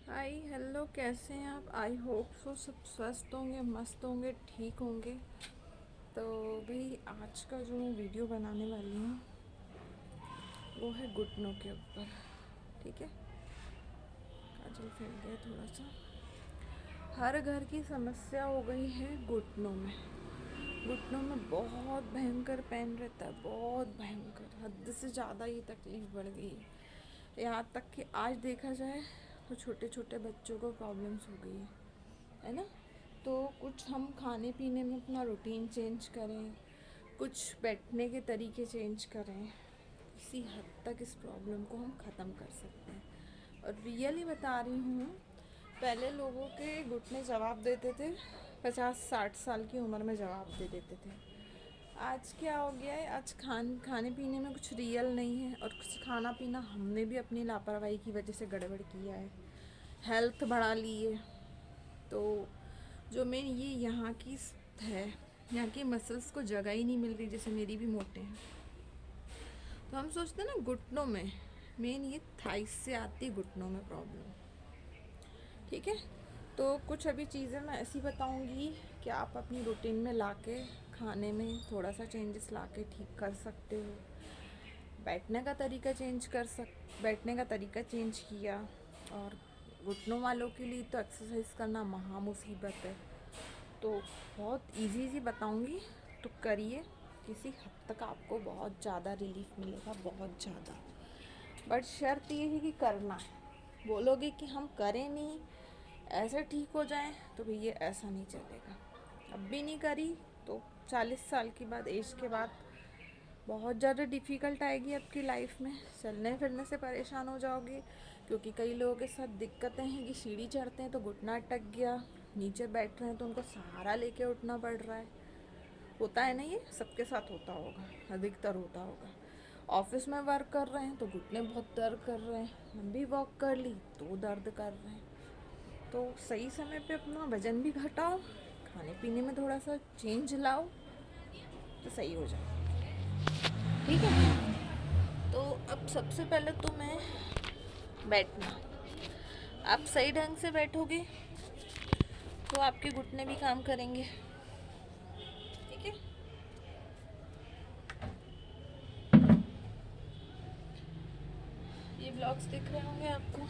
Hi hello, कैसे हैं आप? आई होप सो सब स्वस्थ होंगे, मस्त होंगे, ठीक होंगे। तो भाई आज का जो मैं वीडियो बनाने वाली हूँ वो है घुटनों के ऊपर। ठीक है, काजल फैल गया थोड़ा सा। हर घर की समस्या हो गई है घुटनों में। घुटनों में बहुत भयंकर पेन रहता है, बहुत भयंकर, हद से ज़्यादा ये तकलीफ़ बढ़ गई है। यहाँ तक कि आज देखा जाए तो छोटे छोटे बच्चों को प्रॉब्लम्स हो गई है ना। तो कुछ हम खाने पीने में अपना रूटीन चेंज करें, कुछ बैठने के तरीके चेंज करें, किसी हद तक इस प्रॉब्लम को हम ख़त्म कर सकते हैं। और रियली बता रही हूँ, पहले लोगों के घुटने जवाब देते थे, 50-60 साल की उम्र में जवाब दे देते थे। आज क्या हो गया है, आज खाने पीने में कुछ रियल नहीं है, और कुछ खाना पीना हमने भी अपनी लापरवाही की वजह से गड़बड़ किया है, हेल्थ बढ़ा ली है। तो जो मेन ये यहाँ की है, यहाँ की मसल्स को जगह ही नहीं मिल रही, जैसे मेरी भी मोटे हैं। तो हम सोचते हैं ना घुटनों में, मेन ये थाइस से आती है घुटनों में प्रॉब्लम। ठीक है, तो कुछ अभी चीज़ें मैं ऐसी बताऊंगी कि आप अपनी रूटीन में लाके खाने में थोड़ा सा चेंजेस लाके ठीक कर सकते हो। बैठने का तरीका चेंज कर सक बैठने का तरीका चेंज किया। और घुटनों वालों के लिए तो एक्सरसाइज करना महा मुसीबत है। तो बहुत इजी इजी बताऊंगी, तो करिए। किसी हद तक आपको बहुत ज़्यादा रिलीफ मिलेगा, बहुत ज़्यादा। बट शर्त ये है कि करना है। बोलोगे कि हम करें नहीं, ऐसे ठीक हो जाएं, तो भैया ऐसा नहीं चलेगा। अब भी नहीं करी तो 40 साल के बाद, एज के बाद बहुत ज़्यादा डिफ़िकल्ट आएगी आपकी लाइफ में। चलने फिरने से परेशान हो जाओगे, क्योंकि कई लोगों के साथ दिक्कतें हैं कि सीढ़ी चढ़ते हैं तो घुटना अटक गया, नीचे बैठ रहे हैं तो उनको सहारा लेके उठना पड़ रहा है। होता है ना, ये सबके साथ होता होगा, अधिकतर होता होगा। ऑफिस में वर्क कर रहे हैं तो घुटने बहुत दर्द कर रहे हैं, लंबी वॉक कर ली तो दर्द कर रहे हैं। तो सही समय पे अपना वजन भी घटाओ, खाने पीने में थोड़ा सा चेंज लाओ, तो सही हो जाए। ठीक है, तो अब सबसे पहले तो मैं बैठना, आप सही ढंग से बैठोगे तो आपके घुटने भी काम करेंगे। ठीक है, ये ब्लॉग्स दिख रहे होंगे आपको।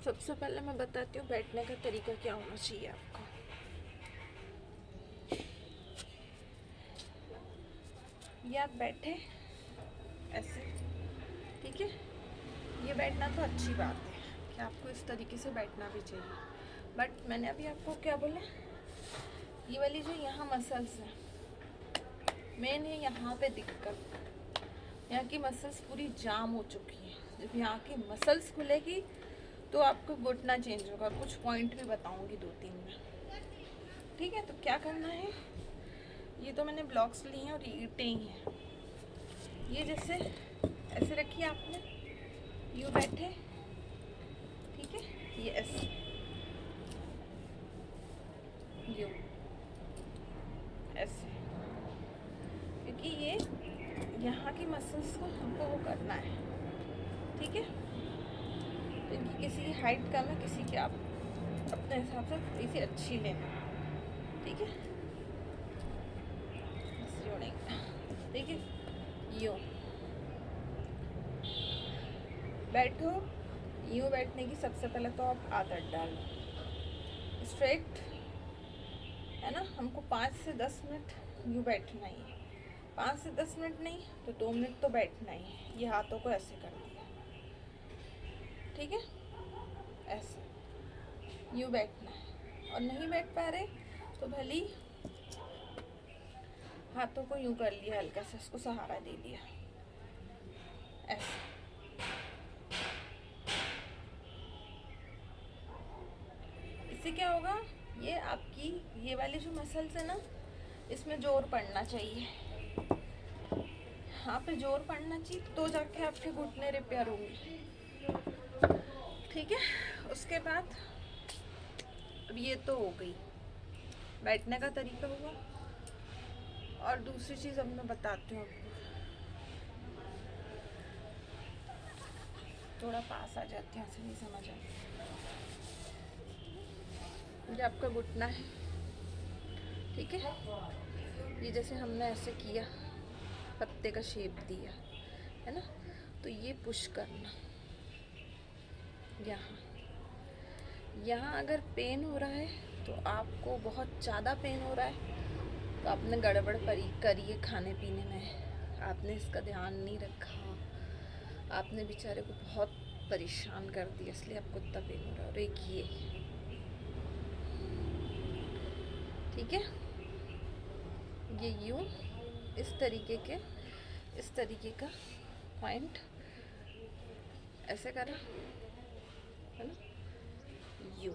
सबसे पहले मैं बताती हूँ बैठने का तरीका क्या होना चाहिए आपका। ये आप बैठे ऐसे, ठीक है। ये बैठना तो अच्छी बात है कि आपको इस तरीके से बैठना भी चाहिए। बट मैंने अभी आपको क्या बोला, ये वाली जो यहाँ मसल्स है, मेन है यहाँ पे दिक्कत। यहाँ की मसल्स पूरी जाम हो चुकी है। जब यहाँ की मसल्स खुलेगी तो आपको घुटना चेंज होगा। कुछ पॉइंट भी बताऊंगी 2-3 में। ठीक है, तो क्या करना है, ये तो मैंने ब्लॉक्स लिए हैं और ईंटें ही हैं। ये जैसे ऐसे रखिए आपने, यूँ बैठे, ठीक है। ये ऐसे, यूँ, ऐसे, क्योंकि ये यहाँ की मसल्स को हमको वो करना है। ठीक है, तो इनकी किसी की हाइट कम है, किसी की आप अपने हिसाब से थोड़ी सी अच्छी लेना। ठीक है, बस जोड़ेंगे। ठीक है, यूँ बैठो। यूँ बैठने की सबसे पहले तो आप आदत डालो स्ट्रेट, है ना। हमको 5 से 10 मिनट यूँ बैठना ही है। 5 से 10 मिनट नहीं तो 2 मिनट तो बैठना ही है। ये हाथों को ऐसे कर दिया, ठीक है, ऐसे यूँ बैठना है। और नहीं बैठ पा रहे तो भली हाथों को यूँ कर लिया, हल्का सा इसको सहारा दे दिया, ऐसे। इससे क्या होगा, ये आपकी ये वाली जो मसल्स है ना, इसमें जोर पड़ना चाहिए। यहाँ पे जोर पड़ना चाहिए तो जाके आपके घुटने रिपेयर होंगे। ठीक है, उसके बाद अब ये तो हो गई, बैठने का तरीका हुआ। और दूसरी चीज़ अब मैं बताती हूँ आपको। थोड़ा पास आ जाती हूँ, ऐसे नहीं समझ आता। ये आपका घुटना है, ठीक है। ये जैसे हमने ऐसे किया, पत्ते का शेप दिया है ना, तो ये पुश करना। यहाँ अगर पेन हो रहा है तो आपको बहुत ज़्यादा पेन हो रहा है तो आपने गड़बड़ करी है खाने पीने में, आपने इसका ध्यान नहीं रखा, आपने बेचारे को बहुत परेशान कर दिया, इसलिए आपको इतना पेन हो रहा है। और एक ये, ठीक है, ये यूँ इस तरीके का पॉइंट ऐसे करा है ना, यू।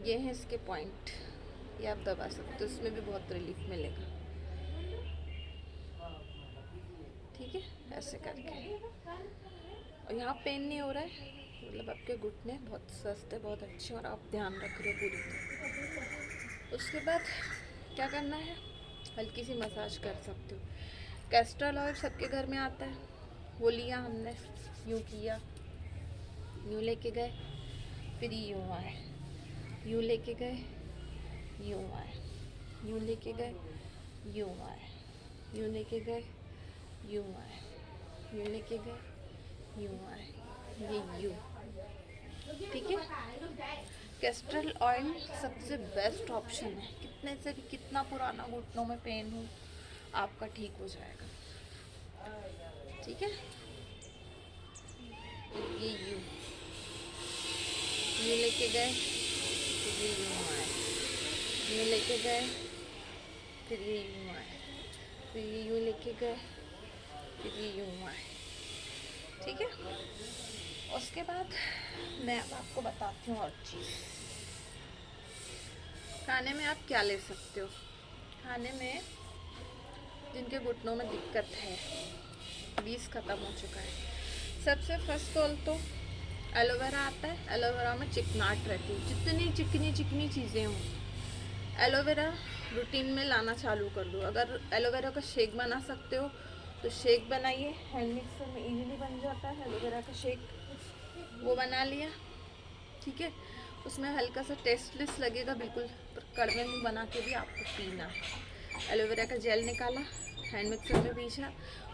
ये हैं इसके पॉइंट, ये आप दबा सकते हो, इसमें भी बहुत रिलीफ मिलेगा, ठीक है, ऐसे करके। और यहाँ पेन नहीं हो रहा है, मतलब आपके घुटने बहुत स्वस्थ है, बहुत अच्छे, और आप ध्यान रख रहे हो पूरी तरह। उसके बाद क्या करना है, हल्की सी मसाज कर सकते हो। कैस्ट्रल ऑयल सबके घर में आता है, वो लिया हमने, यूँ किया, यूँ लेके गए, फिर यूँ आए, यूँ लेके गए, यूँ आए, यूँ लेके गए, यूँ आए, यूँ लेके गए, यूँ आए, यूँ लेके गए, यूँ आए, ये यूँ, ठीक है। कैस्ट्रल ऑयल सबसे बेस्ट ऑप्शन है, कितने से भी कितना पुराना घुटनों में पेन हो आपका ठीक हो जाएगा, ठीक है। ये यूँ लेके गए, फिर ये यूँ आए, यूँ लेके गए, फिर ये यूँ आए, फिर ये यूँ लेके गए, फिर ये यूँ आए, ठीक है। उसके बाद मैं अब आपको बताती हूँ और चीज़। खाने में आप क्या ले सकते हो, खाने में जिनके घुटनों में दिक्कत है, 20 ख़त्म हो चुका है, सबसे फर्स्ट ऑल तो एलोवेरा आता है। एलोवेरा में चिकनाहट रहती है, जितनी चिकनी चिकनी चीज़ें हों एलोवेरा रूटीन में लाना चालू कर दो। अगर एलोवेरा का शेक बना सकते हो तो शेक बनाइए, हैंड मिक्सर में इजीली बन जाता है एलोवेरा का शेक, वो बना लिया, ठीक है। उसमें हल्का सा टेस्टलेस लगेगा बिल्कुल, पर कड़वे में बना के भी आपको पीना है। एलोवेरा का जेल निकाला, हैंड मिक्सर में पीसा,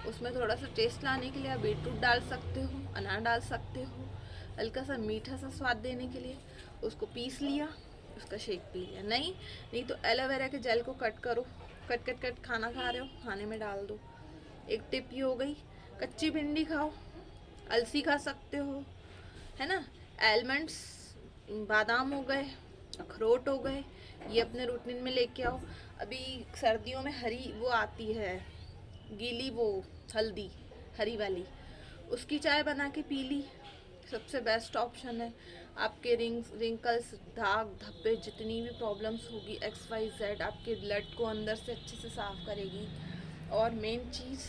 उसमें थोड़ा सा टेस्ट लाने के लिए आप बीटरूट डाल सकते हो, अनार डाल सकते हो, हल्का सा मीठा सा स्वाद देने के लिए उसको पीस लिया, उसका शेक पी लिया। नहीं तो एलोवेरा के जेल को कट करो, कट खाना खा रहे हो खाने में डाल दो। एक टिप ये हो गई। कच्ची भिंडी खाओ, अलसी खा सकते हो, है ना, आलमंड्स, बादाम हो गए, अखरोट हो गए, ये अपने रूटीन में लेके आओ। अभी सर्दियों में हरी वो आती है, गीली वो हल्दी, हरी वाली, उसकी चाय बना के पी ली, सबसे बेस्ट ऑप्शन है। आपके रिंकल्स, दाग धब्बे, जितनी भी प्रॉब्लम्स होगी XYZ, आपके ब्लड को अंदर से अच्छे से साफ़ करेगी। और मेन चीज़,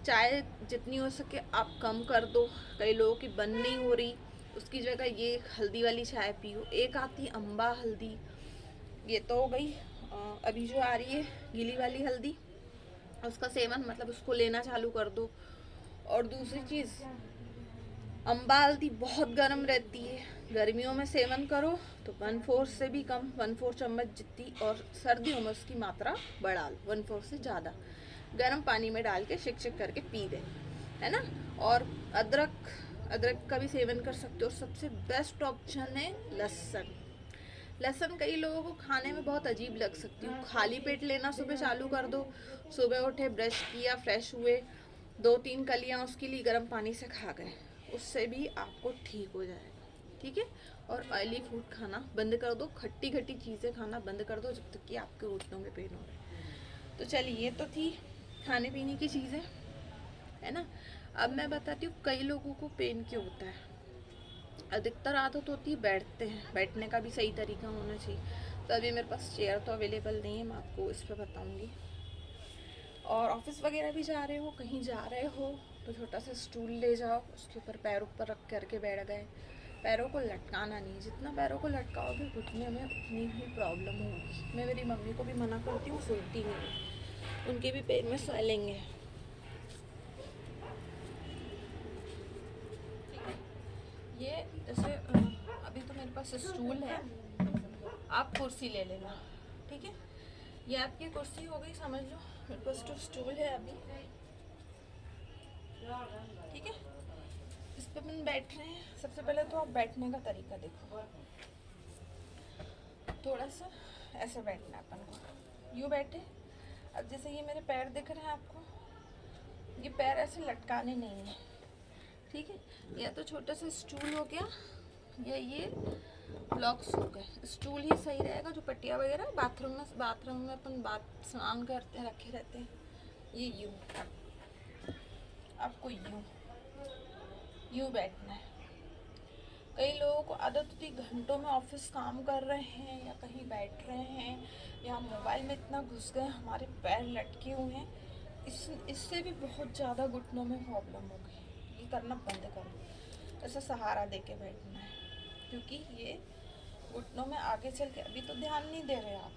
चाय जितनी हो सके आप कम कर दो, कई लोगों की बंद नहीं हो रही, उसकी जगह ये हल्दी वाली चाय पियो। एक आती अम्बा हल्दी, ये तो हो गई। अभी जो आ रही है गीली वाली हल्दी, उसका सेवन मतलब उसको लेना चालू कर दो। और दूसरी चीज़, अम्बा हल्दी बहुत गर्म रहती है, गर्मियों में सेवन करो तो 1/4 से भी कम, 1/4 चम्मच जितनी, और सर्दियों में उसकी मात्रा बढ़ा लो, 1/4 से ज़्यादा गर्म पानी में डाल के शिक करके पी गए, है ना। और अदरक का भी सेवन कर सकते हो। और सबसे बेस्ट ऑप्शन है लहसुन। लहसुन कई लोगों को खाने में बहुत अजीब लग सकती है, खाली पेट लेना सुबह चालू कर दो, सुबह उठे, ब्रश किया, फ्रेश हुए, 2-3 कलियां उसकी ली, गर्म पानी से खा गए, उससे भी आपको ठीक हो जाएगा, ठीक है। और ऑयली फूड खाना बंद कर दो, खट्टी चीज़ें खाना बंद कर दो जब तक कि आपके घुटनों में पेन हो रहा है। तो चलिए, ये तो थी खाने पीने की चीज़ें, है ना। अब मैं बताती हूँ कई लोगों को पेन क्यों होता है। अधिकतर आदत होती है बैठते हैं, बैठने का भी सही तरीका होना चाहिए। तो अभी मेरे पास चेयर तो अवेलेबल नहीं है, मैं आपको इस पर बताऊँगी। और ऑफिस वगैरह भी जा रहे हो, कहीं जा रहे हो तो छोटा सा स्टूल ले जाओ, उसके ऊपर पैर ऊपर रख करके बैठ गए। पैरों को लटकाना नहीं, जितना पैरों को लटकाओगे घुटने में उतनी ही प्रॉब्लम होगी। मैं मेरी मम्मी को भी मना करती हूँ, सुनती नहीं। उनके भी पैर में स्वेलिंग है। ये जैसे अभी तो मेरे पास स्टूल है, आप कुर्सी ले लेना, ठीक है। ये आपकी कुर्सी हो गई समझ लो, मेरे पास तो स्टूल है अभी, ठीक है। इस पे अपन बैठ रहे हैं। सबसे पहले तो आप बैठने का तरीका देखो, थोड़ा सा ऐसे बैठना है अपन को, यूँ बैठे। अब जैसे ये मेरे पैर दिख रहे हैं आपको, ये पैर ऐसे लटकाने नहीं है, ठीक है। या तो छोटा सा स्टूल हो गया, या ये ब्लॉक्स हो गए। स्टूल ही सही रहेगा, जो पट्टिया वगैरह बाथरूम में अपन बात स्नान करते हैं रखे रहते हैं। ये यूँ आपको यूँ बैठना है। कई लोगों को आदत होती घंटों में ऑफिस काम कर रहे हैं या कहीं बैठ रहे हैं या मोबाइल में इतना घुस गए हमारे पैर लटके हुए हैं, इससे भी बहुत ज़्यादा घुटनों में प्रॉब्लम हो गई। ये करना बंद करो, ऐसा सहारा दे के बैठना है, क्योंकि ये घुटनों में आगे चल के, अभी तो ध्यान नहीं दे रहे आप,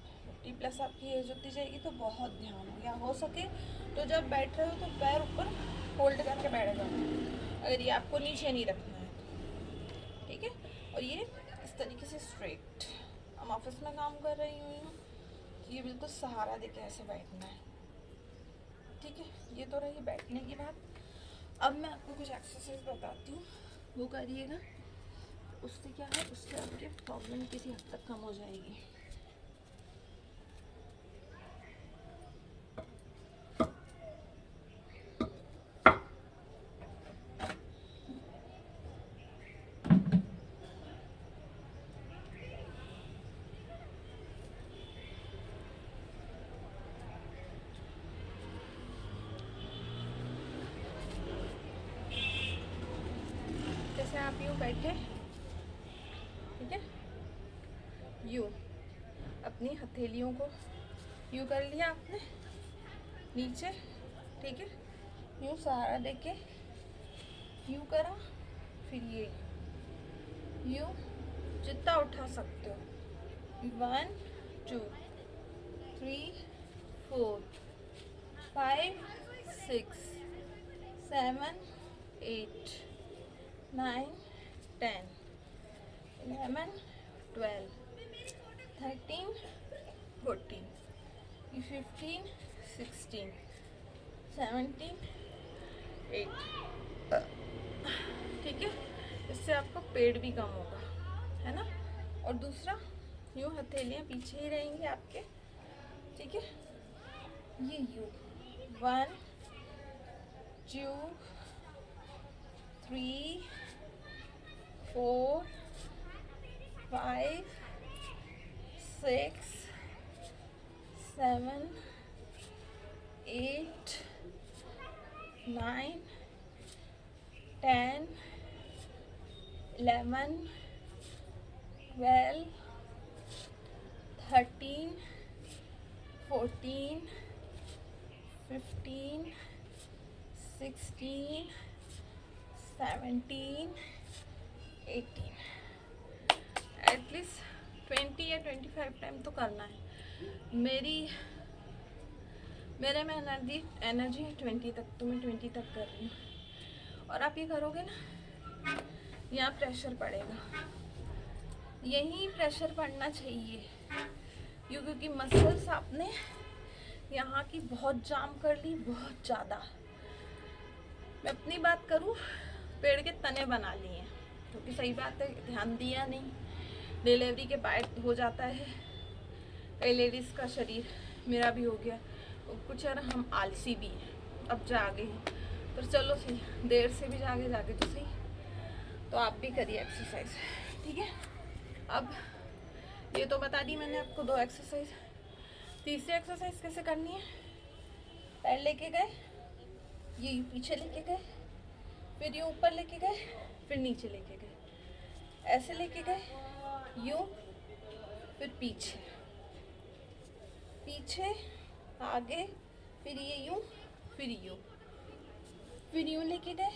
50+ आपकी एज होती जाएगी तो बहुत ध्यान हो, या हो सके तो जब बैठ रहे हो तो पैर ऊपर होल्ड करके बैठ जाओ, अगर ये आपको नीचे नहीं रखना है, ठीक है। और ये इस तरीके से स्ट्रेट, हम ऑफिस में काम कर रही हूँ, ये बिल्कुल सहारा देके ऐसे बैठना है, ठीक है। ये तो रही बैठने की बात। अब मैं आपको कुछ एक्सरसाइज बताती हूँ, वो करिएगा। उससे क्या है, उससे आपके प्रॉब्लम किसी हद तक कम हो जाएगी। जैसे आप यूँ बैठे, ठीक है, यूँ अपनी हथेलियों को यूँ कर लिया आपने नीचे, ठीक है। यूँ सहारा देके यूँ करा, फिर ये यूँ जितना उठा सकते हो, 1 2 3 4 5 6 7 8 9 10 11 12 13 14 15 16 17 8, ठीक है। इससे आपका पेट भी कम होगा, है ना। और दूसरा, यूँ हथेलियाँ पीछे ही रहेंगी आपके, ठीक है। ये यूँ 1 2 3 4 5 6 7 8 9 10 11 12 13 14 15 16 17 18, एटलीस्ट 20 या 25 टाइम तो करना है। मेरे में एनर्जी है 20 तक, तो मैं 20 तक कर रही हूँ। और आप ये करोगे ना, यहाँ प्रेशर पड़ेगा, यही प्रेशर पड़ना चाहिए, क्योंकि मसल्स आपने यहाँ की बहुत जाम कर ली, बहुत ज़्यादा। मैं अपनी बात करूँ, पेड़ के तने बना लिए हैं, क्योंकि सही बात है ध्यान दिया नहीं, डिलीवरी के बाद हो जाता है कई लेडीज़ का शरीर, मेरा भी हो गया कुछ, यार हम आलसी भी हैं, अब जागे हैं, पर चलो सही, देर से भी जागे तो सही। तो आप भी करिए एक्सरसाइज, ठीक है। अब ये तो बता दी मैंने आपको 2 एक्सरसाइज। तीसरी एक्सरसाइज कैसे करनी है, पैर लेके गए, ये पीछे लेके गए, फिर यूँ ऊपर लेके गए, फिर नीचे लेके गए, ऐसे लेके गए, यूँ, फिर पीछे आगे, फिर ये यूँ, फिर यूँ लेके गए,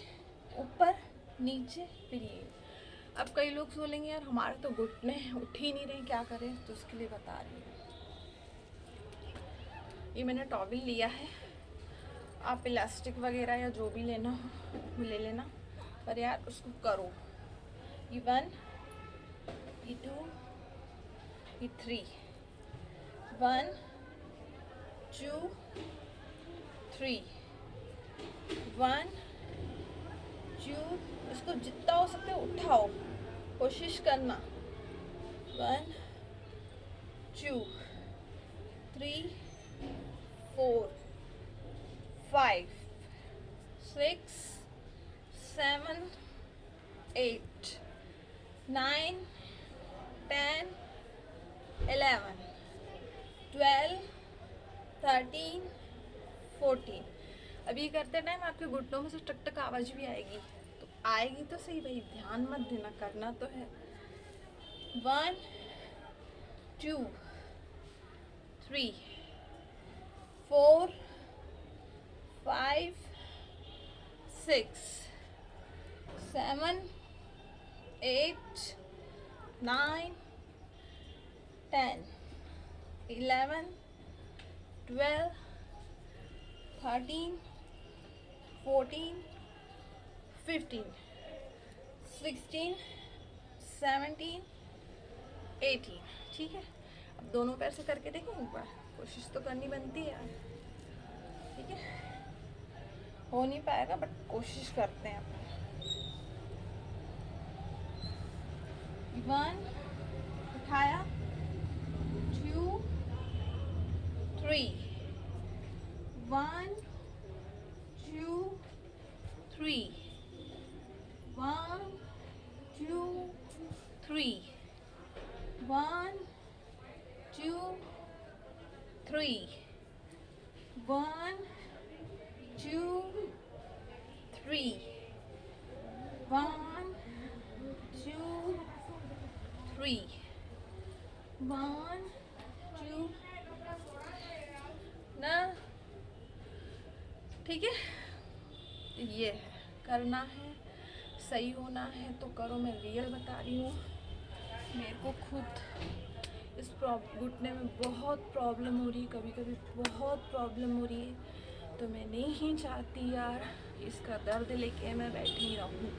ऊपर नीचे, फिर ये। अब कई लोग बोलेंगे यार हमारे तो घुटने उठ ही नहीं रहे, क्या करें, तो उसके लिए बता रही हूँ। ये मैंने टॉवल लिया है, आप इलास्टिक वगैरह या जो भी लेना हो वो ले लेना, पर यार उसको करो। ये 1, ये 2, ये 3, 1 2 3, 1 2, इसको जितना हो सकता है उठाओ, कोशिश करना। 1 2 3 4 5 6 7 8 9 10 11 12 13 14। अभी करते टाइम आपके घुटनों में से टक टक आवाज भी आएगी, तो आएगी तो सही भाई, ध्यान मत देना, करना तो है। 1 2 3 4 5 6 7 8 9 10 11 12 13 14 15 16 17 18। ठीक है, अब दोनों पैर से करके देखो एक बार, कोशिश तो करनी बनती है यार। ठीक है, हो नहीं पाएगा बट कोशिश करते हैं अपन। 1 उठाया, 2 3, 1 2 3, 1 2 3, 1 2 3, 1 2 3, 1 2 3, 1 2 ना। ठीक है, ये है, करना है, सही होना है तो करो। मैं रियल बता रही हूँ, मेरे को खुद इस घुटने में बहुत प्रॉब्लम हो रही है, कभी कभी बहुत प्रॉब्लम हो रही है, तो मैं नहीं चाहती यार इसका दर्द लेके मैं बैठी रहूँ।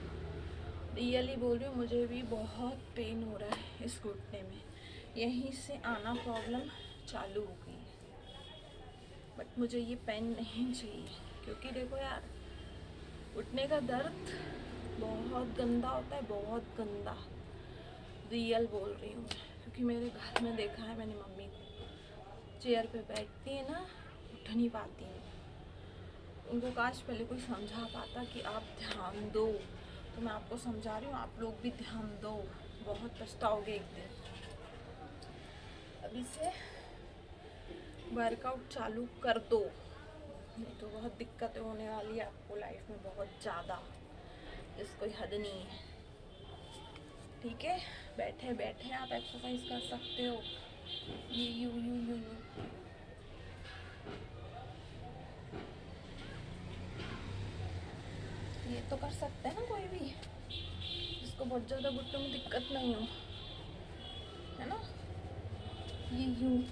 रियली बोल रही हूँ, मुझे भी बहुत पेन हो रहा है इस घुटने में, यहीं से आना प्रॉब्लम चालू हो गई है। बट मुझे ये पेन नहीं चाहिए, क्योंकि देखो यार, घुटने का दर्द बहुत गंदा होता है, बहुत गंदा, रियल बोल रही हूँ मैं। क्योंकि मेरे घर में देखा है मैंने, मम्मी को चेयर पे बैठती है ना, उठ नहीं पाती है, उनको काश पहले कोई समझा पाता कि आप ध्यान दो। तो मैं आपको समझा रही हूँ, आप लोग भी ध्यान दो, बहुत पछताओगे एक दिन। अभी से वर्कआउट चालू कर दो, नहीं तो बहुत दिक्कतें होने वाली है आपको लाइफ में, बहुत ज़्यादा, जिस कोई हद नहीं है। ठीक है, बैठे बैठे आप एक्सरसाइज कर सकते हो, ये यू ये तो कर सकते हैं ना कोई भी, जिसको बहुत ज़्यादा घुटनों में दिक्कत नहीं हो, है ना। ये यूं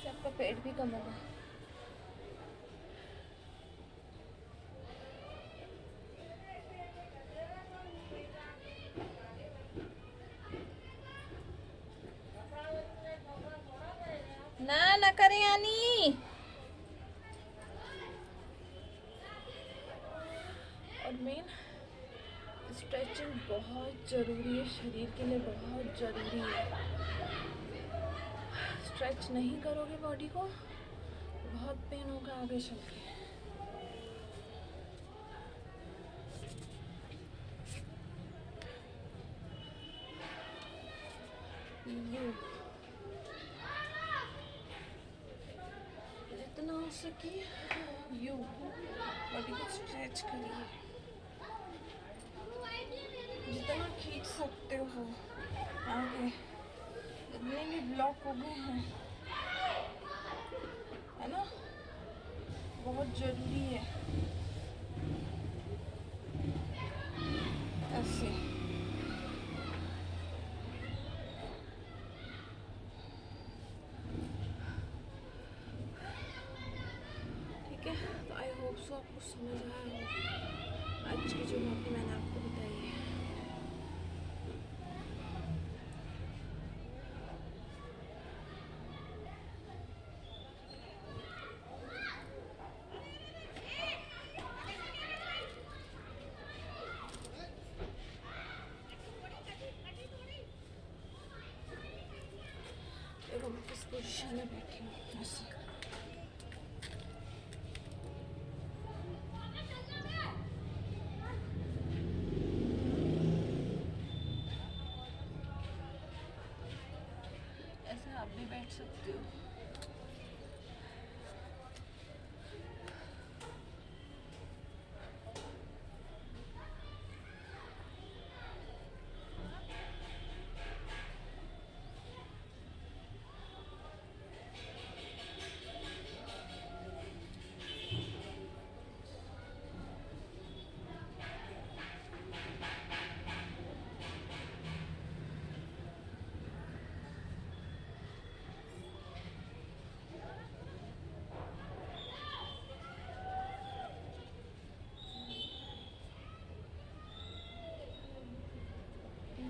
सबका पेट भी कम होगा। ना ना करें यानी। और मेन स्ट्रेचिंग बहुत ज़रूरी है, शरीर के लिए बहुत ज़रूरी है। स्ट्रेच नहीं करोगे बॉडी को, बहुत पेन होगा आगे चल के। सके यूँ बॉडी को स्ट्रेच करिए जितना खींच सकते हो आगे। इतने भी ब्लॉक हो गए हैं, है ना, बहुत ज़रूरी है ऐसे। ठीक है, तो आई होप सो आपको समझ आया हो आज की जो बातें मैंने आपको बताई है। देखो मैं किस पोजीशन में बैठी हूँ ऐसे। ऐसे आप भी बैठ सकते हो।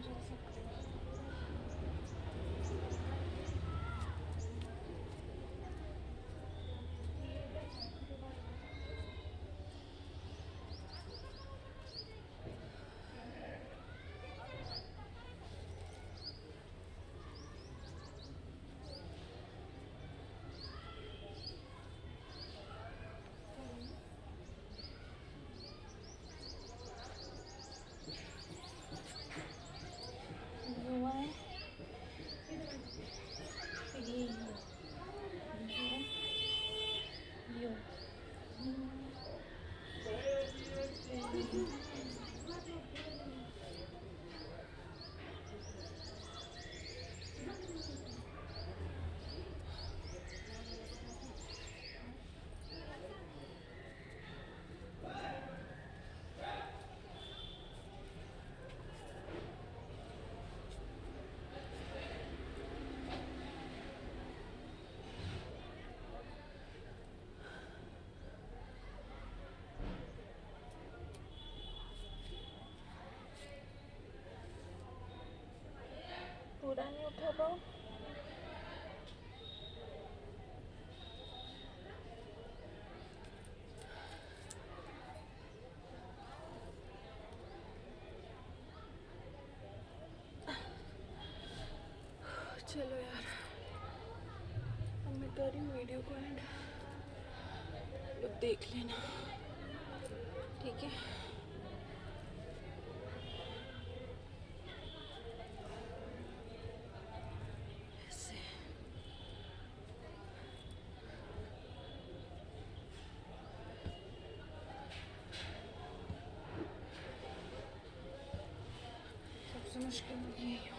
जा सकते हो। घुमाएं, फिर ये यूँ पूरा नहीं उठा पाओ। चलो यार, अब मैं कर रही हूँ वीडियो को एंड, अब देख लेना, ठीक है। ऐसे सबसे मुश्किल यही है।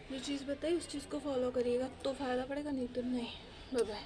जो चीज़ बताई उस चीज़ को फॉलो करिएगा तो फ़ायदा पड़ेगा, नहीं तो नहीं। Bye bye.